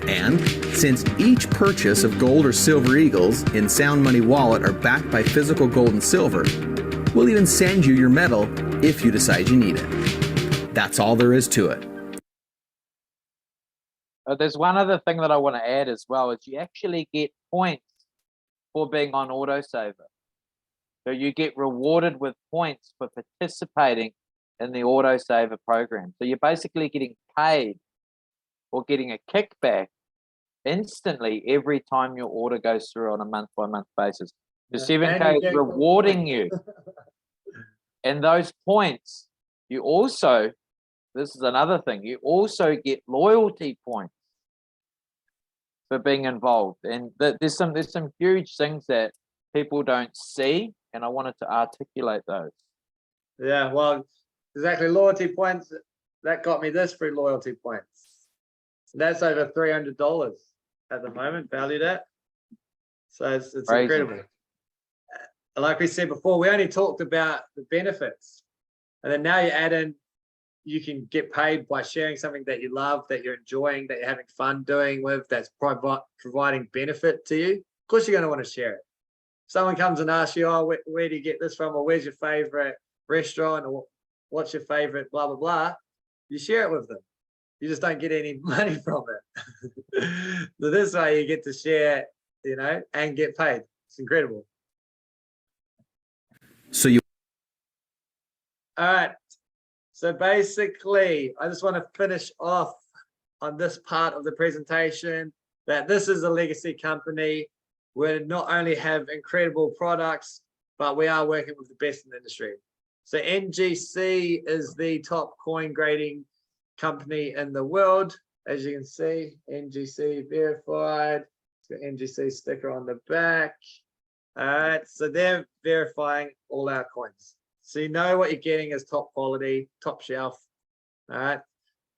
And since each purchase of gold or silver eagles in Sound Money Wallet are backed by physical gold and silver, we'll even send you your medal if you decide you need it. That's all there is to it. there's one other thing that I want to add as well, is you actually get points for being on autosaver. So you get rewarded with points for participating in the autosaver program. So you're basically getting paid or getting a kickback instantly every time your order goes through on a month-by-month basis. The Yeah, 7K is rewarding you. And those points, you also, this is another thing, you also get loyalty points for being involved. And there's some huge things that people don't see, and I wanted to articulate those. Yeah, well, exactly. Loyalty points, that got me this free loyalty points. That's over $300 at the moment, valued at. So it's incredible. Like we said before, we only talked about the benefits. And then now you add in, you can get paid by sharing something that you love, that you're enjoying, that you're having fun doing with, that's providing benefit to you. Of course, you're going to want to share it. Someone comes and asks you, oh, where do you get this from? Or where's your favorite restaurant? Or what's your favorite blah, blah, blah. You share it with them. You just don't get any money from it. So this way you get to share, you know, and get paid. It's incredible. So you All right. So basically, I just want to finish off on this part of the presentation that this is a legacy company. We not only have incredible products, but we are working with the best in the industry. So NGC is the top coin grading company in the world. As you can see, NGC verified. It's got NGC sticker on the back. All right, so they're verifying all our coins. So you know what you're getting is top quality, top shelf. All right.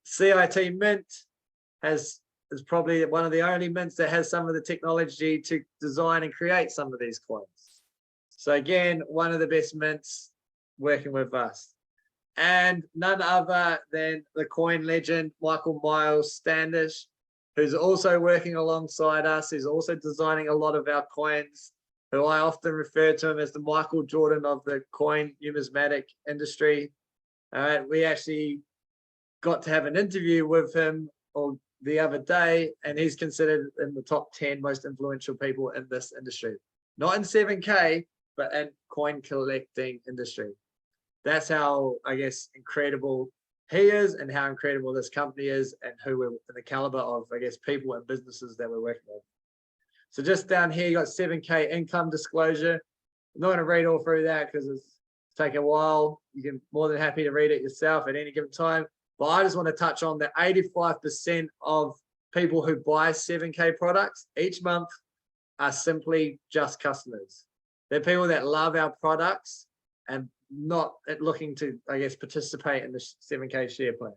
CIT Mint is probably one of the only mints that has some of the technology to design and create some of these coins. So again, one of the best mints working with us. And none other than the coin legend, Michael Miles Standish, who's also working alongside us. He's also designing a lot of our coins, who I often refer to him as the Michael Jordan of the coin numismatic industry. We actually got to have an interview with him the other day, and he's considered in the top 10 most influential people in this industry. Not in 7K, but in coin collecting industry. That's how, I guess, incredible he is and how incredible this company is and who we're the caliber of, I guess, people and businesses that we're working with. So just down here, you got 7K income disclosure. I'm not going to read all through that because it's taking a while. You can more than happy to read it yourself at any given time. But I just want to touch on that 85% of people who buy 7K products each month are simply just customers. They're people that love our products and not looking to, I guess, participate in the 7K share plan.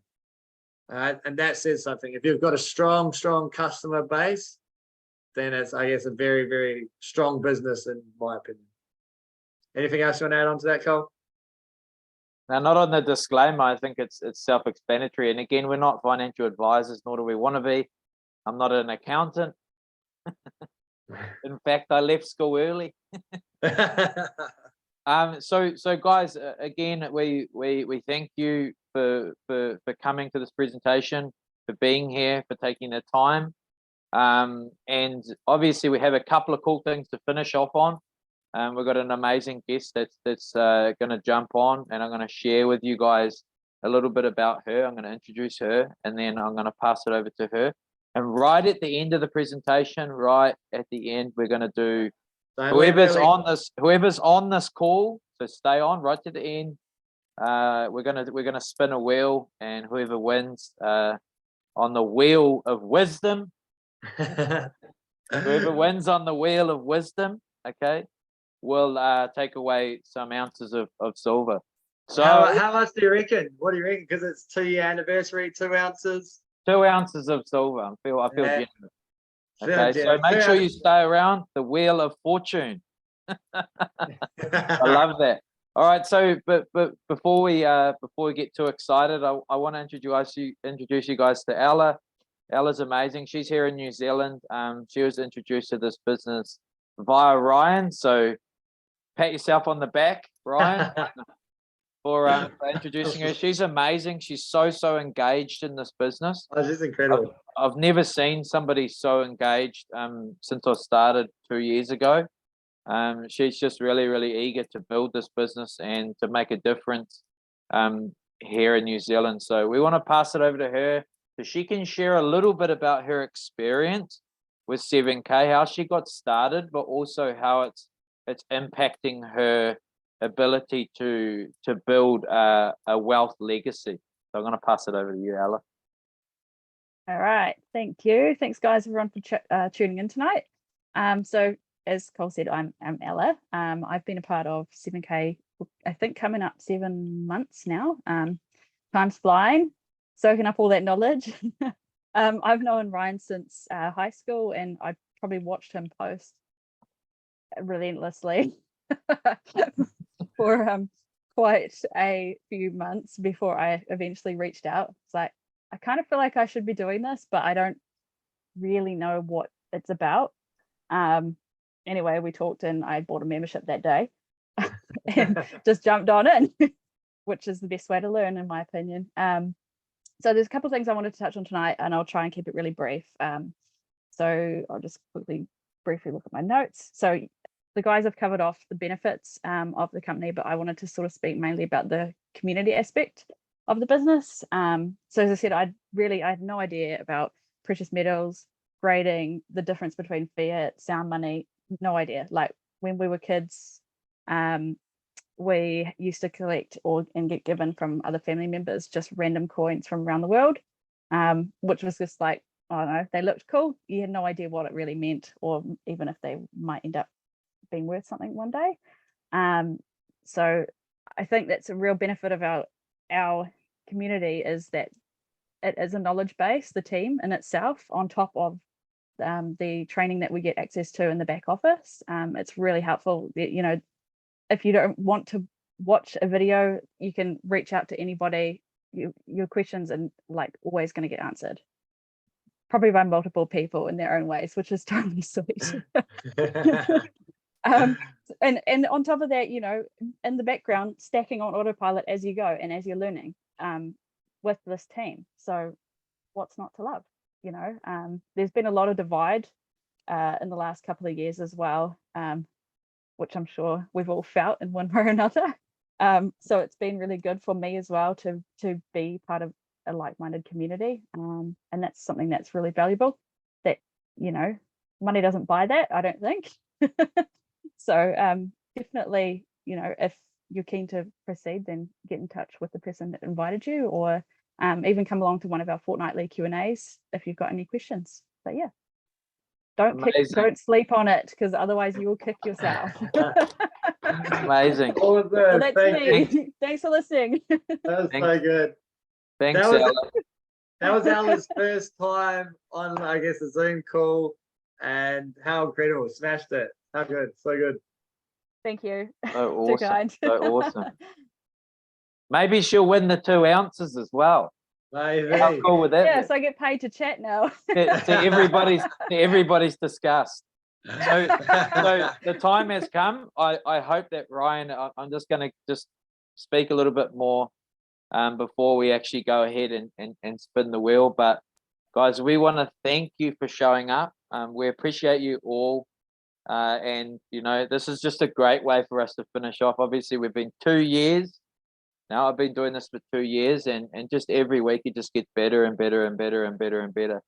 And that says something. If you've got a strong customer base, then it's, I guess, a very, very strong business in my opinion. Anything else you want to add on to that, Cole? Now, not on the disclaimer. I think it's self-explanatory. And again, we're not financial advisors, nor do we want to be. I'm not an accountant. In fact, I left school early. So guys, again, we thank you for coming to this presentation, for being here, for taking the time. And obviously we have a couple of cool things to finish off on. We've got an amazing guest that's going to jump on, and I'm going to share with you guys a little bit about her. I'm going to introduce her, and then I'm going to pass it over to her. And right at the end of the presentation, right at the end, we're going to do whoever's on this call. So stay on right to the end. We're gonna spin a wheel, and whoever wins on the wheel of wisdom, whoever wins on the wheel of wisdom, okay, will take away some ounces of silver. So how much do you reckon? What do you reckon? Because it's 2-year anniversary, 2 ounces. 2 ounces of silver. I feel Yeah. generous. Okay, so make sure you stay around the wheel of fortune. I love that. All right, so but before we get too excited, I want to introduce you guys to Ella. Ella's amazing. She's here in New Zealand. She was introduced to this business via Ryan. So pat yourself on the back, Ryan, for introducing her. She's amazing. She's so engaged in this business. Oh, she's incredible. I've never seen somebody so engaged since I started 2 years ago. She's just really eager to build this business and to make a difference here in New Zealand. So we want to pass it over to her so she can share a little bit about her experience with 7K, how she got started, but also how it's impacting her ability to build a wealth legacy. So I'm going to pass it over to you, Ella. All right, thank you. Thanks, guys, everyone, for tuning in tonight. So as Cole said, I'm Ella. I've been a part of 7K, I think coming up 7 months now. Time's flying, soaking up all that knowledge. I've known Ryan since high school, and I probably watched him post relentlessly for quite a few months before I eventually reached out. It's like, I kind of feel like I should be doing this, but I don't really know what it's about. Anyway, we talked and I bought a membership that day and just jumped on in, which is the best way to learn, in my opinion. So there's a couple of things I wanted to touch on tonight, and I'll try and keep it really brief. So I'll just briefly look at my notes. So the guys have covered off the benefits of the company, but I wanted to sort of speak mainly about the community aspect of the business. So as I said, I had no idea about precious metals, grading, the difference between fiat, sound money, no idea. Like when we were kids, we used to collect and get given from other family members just random coins from around the world, which was just like, I don't know, they looked cool. You had no idea what it really meant, or even if they might end up being worth something one day. So I think that's a real benefit of our community, is that it is a knowledge base, the team in itself, on top of the training that we get access to in the back office. It's really helpful. You know, if you don't want to watch a video, you can reach out to anybody. Your questions are like always going to get answered, probably by multiple people in their own ways, which is totally sweet. And on top of that, you know, in the background, stacking on autopilot as you go and as you're learning with this team. So what's not to love? You know, there's been a lot of divide in the last couple of years as well, which I'm sure we've all felt in one way or another. So it's been really good for me as well to be part of a like-minded community, and that's something that's really valuable, that, you know, money doesn't buy that, I don't think. So definitely, you know, if you're keen to proceed, then get in touch with the person that invited you, or even come along to one of our fortnightly Q&As if you've got any questions. But yeah, don't sleep on it, because otherwise you will kick yourself. Amazing. All of So this. that's me. Thanks for listening. That was so good. Thanks, That was- Ella. That was Ella's first time on, I guess, a Zoom call, and how incredible. Smashed it. How good. So good. Thank you. So Too awesome. kind. So awesome. Maybe she'll win the 2 ounces as well. Maybe. How cool would that Yes, be? I get paid to chat now. To everybody's disgust. So the time has come. I hope that Ryan, I'm just going to speak a little bit more before we actually go ahead and spin the wheel. But guys, we want to thank you for showing up. We appreciate you all. And, you know, this is just a great way for us to finish off. Obviously, we've been 2 years. Now I've been doing this for 2 years, and just every week it just gets better and better and better and better and better.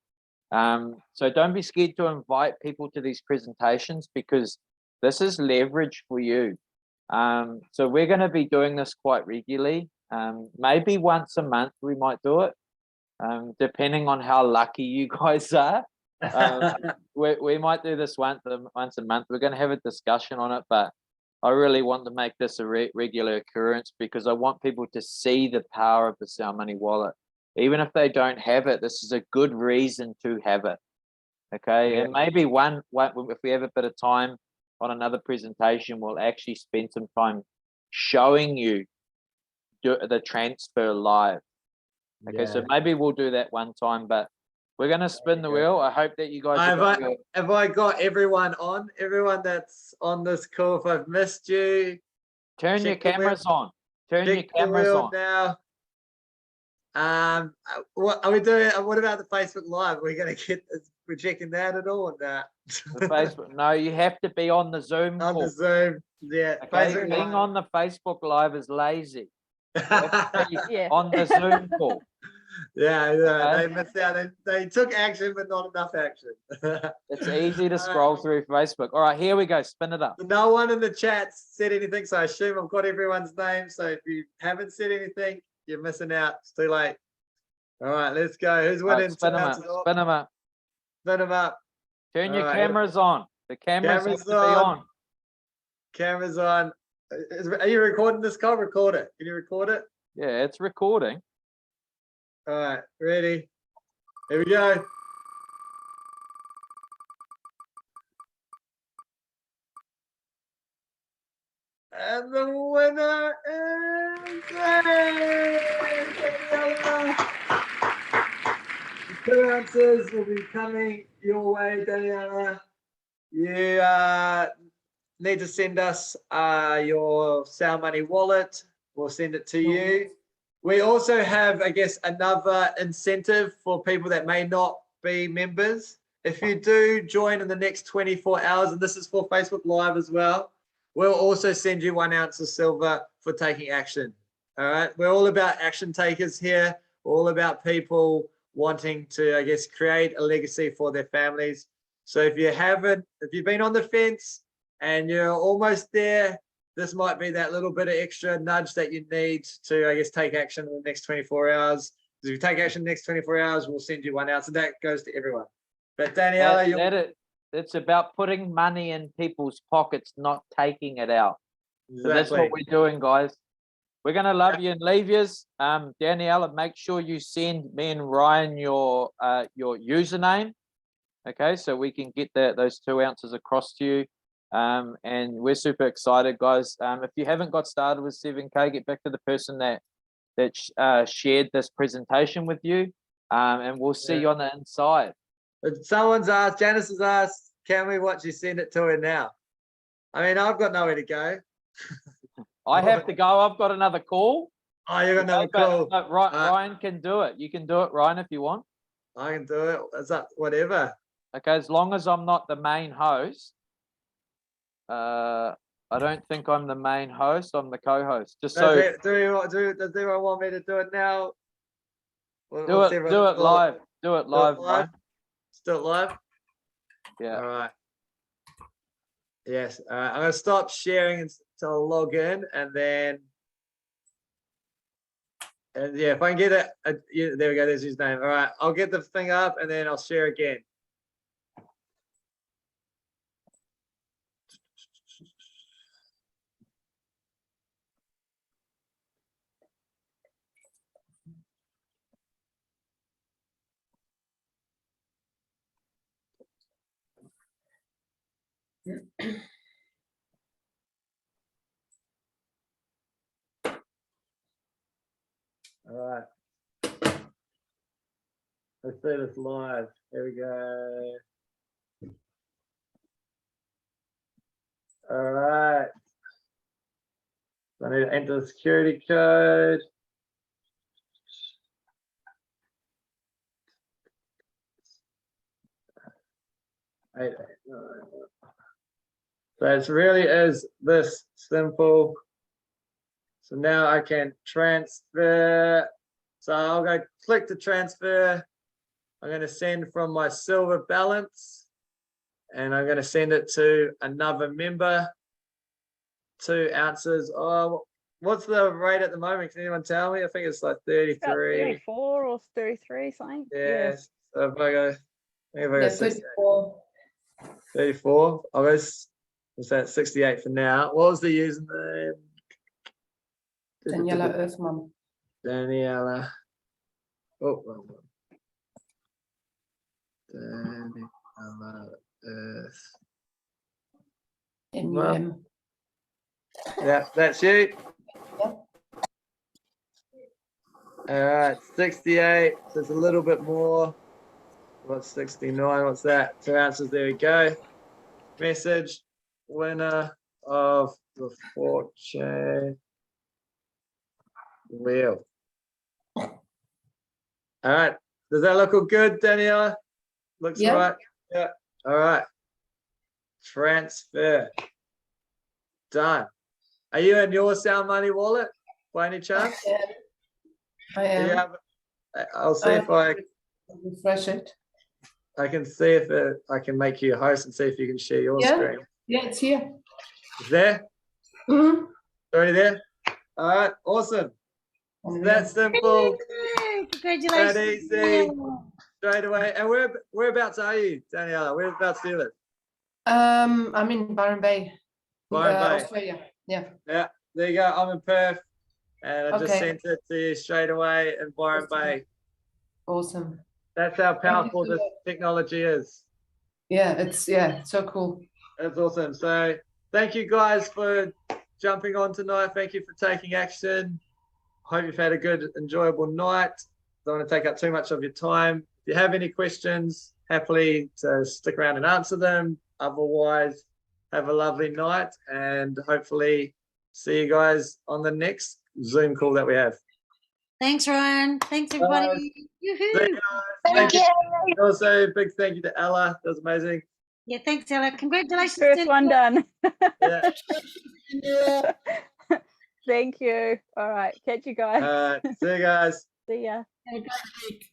So don't be scared to invite people to these presentations, because this is leverage for you. So we're going to be doing this quite regularly. Maybe once a month we might do it, depending on how lucky you guys are. We might do this once a month. We're going to have a discussion on it, but I really want to make this a regular occurrence, because I want people to see the power of the Sound Money Wallet. Even if they don't have it, this is a good reason to have it. Okay, yeah. And maybe one if we have a bit of time on another presentation, we'll actually spend some time showing you the transfer live. Okay, so maybe we'll do that one time, but we're going to spin the wheel. I hope that you guys have I got everyone on? Everyone that's on this call, if I've missed you, turn your cameras on. Turn your Check the cameras wheel on. now. What are we doing? What about the Facebook Live? We're gonna get we're checking that at all or not? The Facebook. No, you have to be on the Zoom On call. the Zoom. Yeah. Okay, Facebook being Live. on the Facebook Live is lazy. You have to be Yeah. on the Zoom call. Yeah, Okay. they missed out. They took action, but not enough action. It's easy to All right. scroll through Facebook. All right, here we go. Spin it up. No one in the chat said anything, so I assume I've got everyone's name. So if you haven't said anything, you're missing out. It's too late. All right, let's go. Who's All right, winning? spin them up. Spin them up. Spin them up. Turn your All right. cameras on. The cameras have Cameras to be on. on. Cameras on. Are you recording this, Cole? Record it. Can you record it? Yeah, it's recording. All right, ready? Here we go. And the winner is Daniela. The 2 ounces will be coming your way, Daniela. You need to send us your Sound Money wallet. We'll send it to you. We also have, I guess, another incentive for people that may not be members. If you do join in the next 24 hours, and this is for Facebook Live as well, we'll also send you 1 ounce of silver for taking action. All right. We're all about action takers here. We're all about people wanting to, I guess, create a legacy for their families. So if you've been on the fence and you're almost there, this might be that little bit of extra nudge that you need to, I guess, take action in the next 24 hours. If you take action in the next 24 hours, we'll send you 1 ounce, and that goes to everyone. But Daniela, It's about putting money in people's pockets, not taking it out. So that's what we're doing, guys. We're gonna love you and leave yous. Daniela, make sure you send me and Ryan your username. Okay, so we can get those 2 ounces across to you. And we're super excited, guys. If you haven't got started with 7K, get back to the person that shared this presentation with you, and we'll see you on the inside. someone's asked, Janice has asked, can we watch you send it to her now? I mean, I've got nowhere to go. I have to go. I've got another call. Oh, you're gonna have a call. But Ryan can do it. You can do it, Ryan, if you want. I can do it. It's up, whatever. Okay, as long as I'm not the main host. I don't think I'm the main host. I'm the co-host. Just so Does everyone want me to do it now? do it live. Do it live, Ryan. Still live? Yeah. All right. Yes. All right. I'm gonna stop sharing until I log in, and then yeah, if I can get it, yeah, there we go. There's his name. All right. I'll get the thing up, and then I'll share again. All right. Let's do this live. Here we go. All right. So I need to enter the security code. So it really is this simple. So now I can transfer. So I'll go click to transfer. I'm going to send from my silver balance, and I'm going to send it to another member. 2 ounces. Oh, what's the rate at the moment? Can anyone tell me? I think it's like 33. About 34 or 33, something. Yes. So if I go, if I go 34. 34. I'll go. What's that? 68 for now. What was the username? Daniela Earthmom. Daniela. Oh, wrong one. Daniela Earth. MUM. Yeah, that's you. Yep. All right, 68. So it's a little bit more. What's 69? What's that? 2 ounces. There we go. Message. Winner of the fortune Wheel. All right. Does that look all good, Daniela? Looks Yeah. right. Yeah. All right. Transfer. Done. Are you in your Sound Money wallet by any chance? I Do you am. have, I'll see if I Refresh it. can see if I can make you a host and see if you can share your Yeah. screen. Yeah, it's here. Is there? Mhm. Already there? All right. Awesome. It's that simple. Yay, congratulations. That easy. Straight away. And whereabouts are you, Daniela? Whereabouts do you live? I'm in Byron Bay, Byron Bay. Australia. Yeah. Yeah. There you go. I'm in Perth. And I just Okay. sent it to you straight away in Byron Bay. Awesome. That's how you powerful so this much. technology is. Yeah, it's so cool. That's awesome. So thank you guys for jumping on tonight. Thank you for taking action. Hope you've had a good, enjoyable night. Don't want to take up too much of your time. If you have any questions, happily to stick around and answer them. Otherwise, have a lovely night and hopefully see you guys on the next Zoom call that we have. Thanks, Ryan. Thanks, everybody. See Yoo-hoo. you guys. Thank you. And also, big thank you to Ella. That was amazing. Yeah, thanks, Ella. Congratulations. First one done. Yeah. Thank you. All right. Catch you guys. See you guys. See ya. Have a great week.